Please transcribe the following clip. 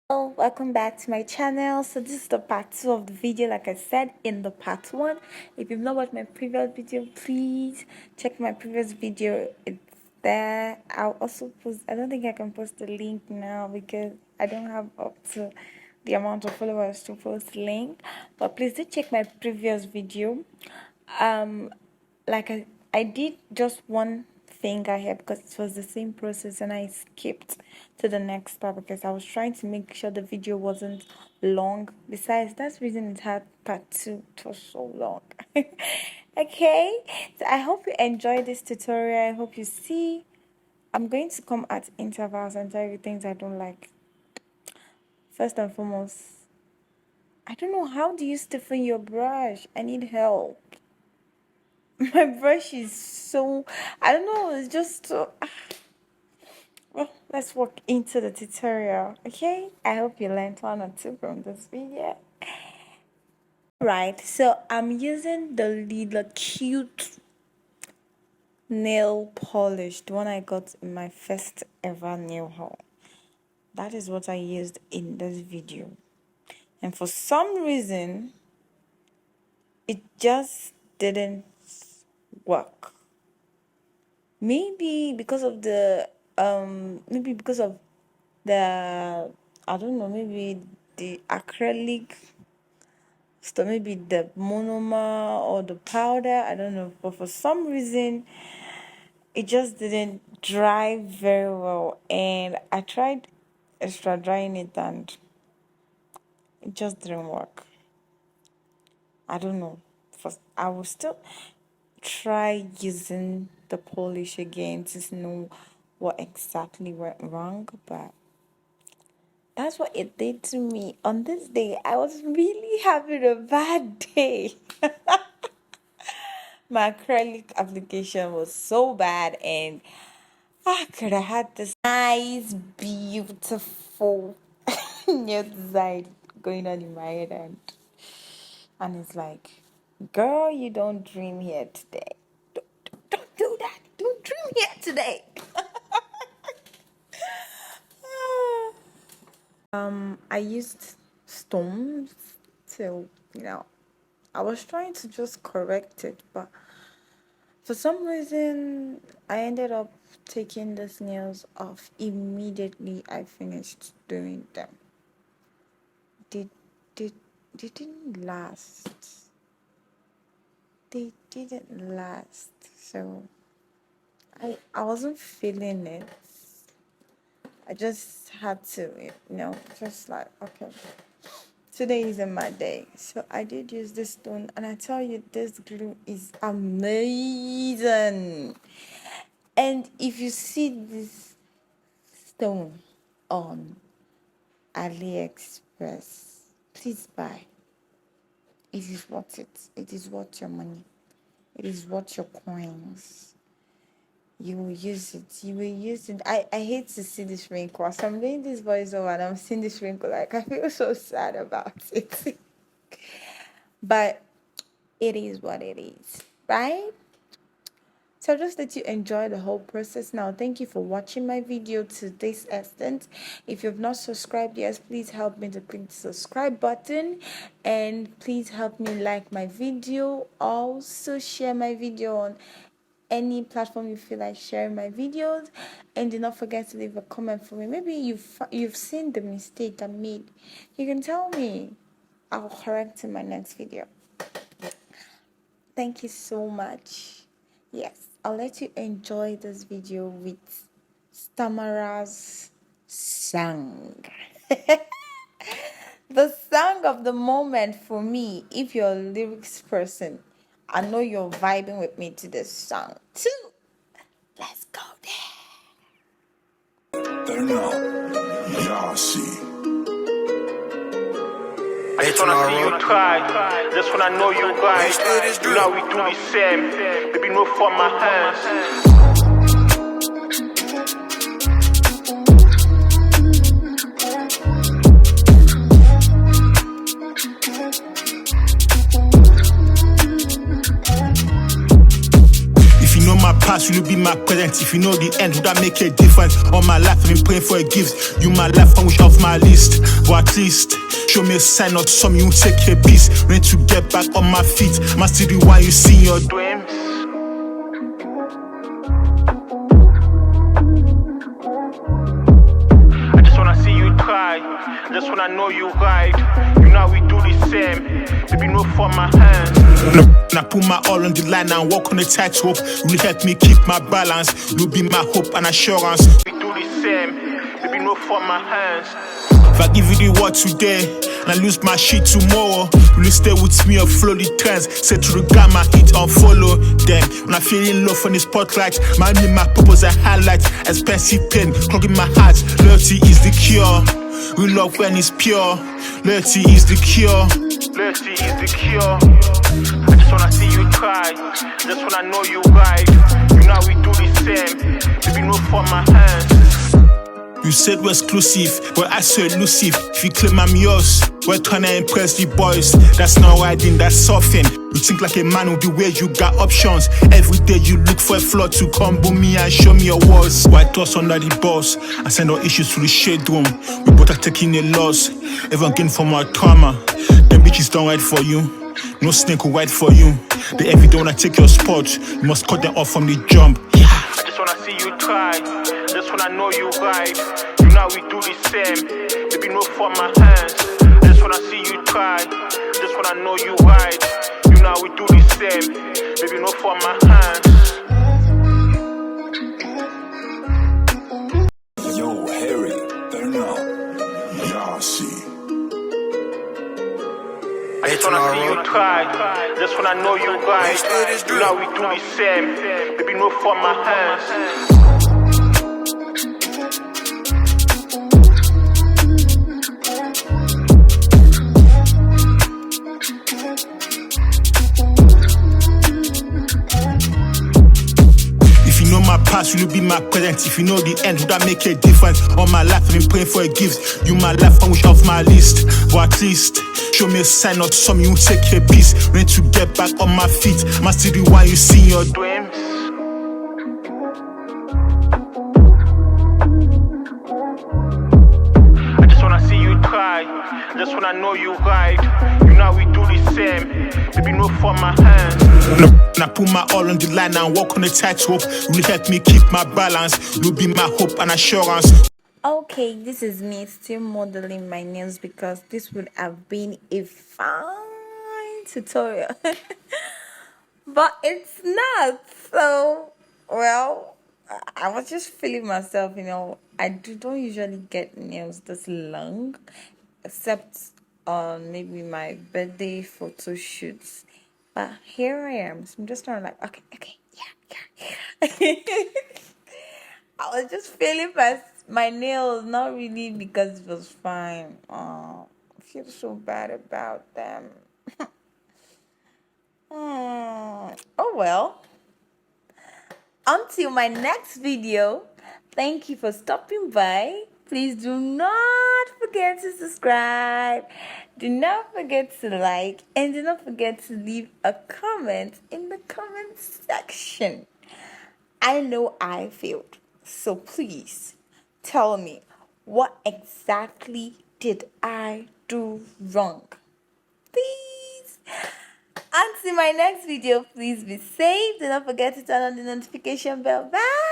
Hello, welcome back to my channel. So this is the part 2 of the video. Like I said in the part 1, if you've not watched my previous video, please check my previous video. It's there. I'll also post, I don't think I can post the link now because I don't have up to the amount of followers to post the link, but please do check my previous video. Like I did just one finger here because it was the same process, and I skipped to the next part because I was trying to make sure the video wasn't long. Besides, that's the reason it had part 2. It was so long. Okay, so I hope you enjoyed this tutorial. I hope you see I'm going to come at intervals and tell you things I don't like. First and foremost, I don't know, how do you stiffen your brush? I need help. My brush is so, I don't know, it's just so. Well, let's walk into the tutorial, okay? I hope you learned one or two from this video. Right, so I'm using the little cute nail polish, the one I got in my first ever nail haul. That is what I used in this video. And for some reason, it just didn't work. Maybe because of the I don't know, maybe the acrylic, so maybe the monomer or the powder, I don't know, but for some reason it just didn't dry very well, and I tried extra drying it and it just didn't work. I don't know. First, I will still try using the polish again to know what exactly went wrong, but that's what it did to me. On this day, I was really having a bad day. My acrylic application was so bad, and I could have had this nice, beautiful new design going on in my head, and it's like, girl, you don't dream here today. Don't do that. Don't dream here today. I used stones to, I was trying to just correct it, but for some reason, I ended up taking the nails off immediately I finished doing them. They didn't last. They didn't last. So I wasn't feeling it. I just had to, just like, okay, today isn't my day. So I did use this stone, and I tell you, this glue is amazing. And if you see this stone on AliExpress, please buy. It is worth it. It is worth your money. It is worth your coins. You will use it. You will use it. I hate to see this wrinkle. As I'm doing this voiceover and I'm seeing this wrinkle, like, I feel so sad about it. But it is what it is, right? So just let you enjoy the whole process. Now, thank you for watching my video to this extent. If you've not subscribed yet, please help me to click the subscribe button, and please help me like my video. Also share my video on any platform you feel like sharing my videos, and do not forget to leave a comment for me. Maybe you've seen the mistake I made. You can tell me. I'll correct in my next video. Thank you so much. Yes, I'll let you enjoy this video with STARMARA's song. The song of the moment for me. If you're a lyrics person, I know you're vibing with me to this song too. Let's go there. Turn up. Y'all see. I just wanna see you try. Just wanna know you guys. You know we do the same. Baby, no for my hands. past, will you be my present? If you know the end, would that make a difference? All my life, I've been praying for a gift. You my life, I wish off my list. But at least, show me a sign or some you take a piece. Ready to get back on my feet. Am I still the one you see in your dreams? I just wanna see you try. Just wanna know you right. You know we do the same. Baby, no for my hands. Now put my all on the line and walk on the tightrope. Will help me keep my balance. You'll be my hope and assurance. We do the same. Baby, no for my hands. If I give you the word today and I lose my shit tomorrow, will you stay with me or follow the trends? Say to the gamma, hit and follow them. When I feel in love from the spotlight, my purpose I highlight. Expensive pain, clogging my heart. Loyalty is the cure. We love when it's pure. Loyalty is the cure. Loyalty is the cure. I just wanna see you try. Just wanna know you right. You know we do the same. Baby, no for my hands. You said we're exclusive, but I so elusive. If you claim I'm yours, we're trying to impress the boys. That's not riding, that's surfing. You think like a man with the way you got options. Every day you look for a flaw to combo me and show me your walls. White toss under the boss. I send our issues to the shade room. We both are taking a loss. Everyone gain from our trauma. Them bitches don't write for you. No snake will write for you. They every day wanna take your spot. You must cut them off from the jump. Yeah. I just wanna see you try. Just wanna know you right. You know we do the same. Baby, no for my hands. I just wanna see you try. Just wanna know you right. You know we do the same. Baby, no for my hands. Yo, Harry, turn up. Y'all see. I just wanna see you try. Just wanna know you right. You know we do the same. Baby, no for my hands. My past, will you be my present? If you know the end, would that make a difference? All my life, I've been praying for a gift. You my life, I wish off my list. But at least, show me a sign or some you take a piece. Ready to get back on my feet. Am I still the one you see in your dreams? I just wanna see you try. Just wanna know you right. You know we do the same. Baby, no for my hands. Now put my all on the line and walk on the tightrope. Will help me keep my balance. You'll be my hope and assurance. Okay, this is me still modeling my nails because this would have been a fine tutorial. But it's not. So, well, I was just feeling myself, I don't usually get nails this long, except on maybe my birthday photo shoots. But here I am. So I'm just trying like, okay, yeah. I was just feeling my nails, not really because it was fine. I feel so bad about them. Oh well. Until my next video, thank you for stopping by. Please do not forget to subscribe. Do not forget to like. And do not forget to leave a comment in the comment section. I know I failed. So please tell me, what exactly did I do wrong? Please. Until my next video, please be safe. Do not forget to turn on the notification bell. Bye.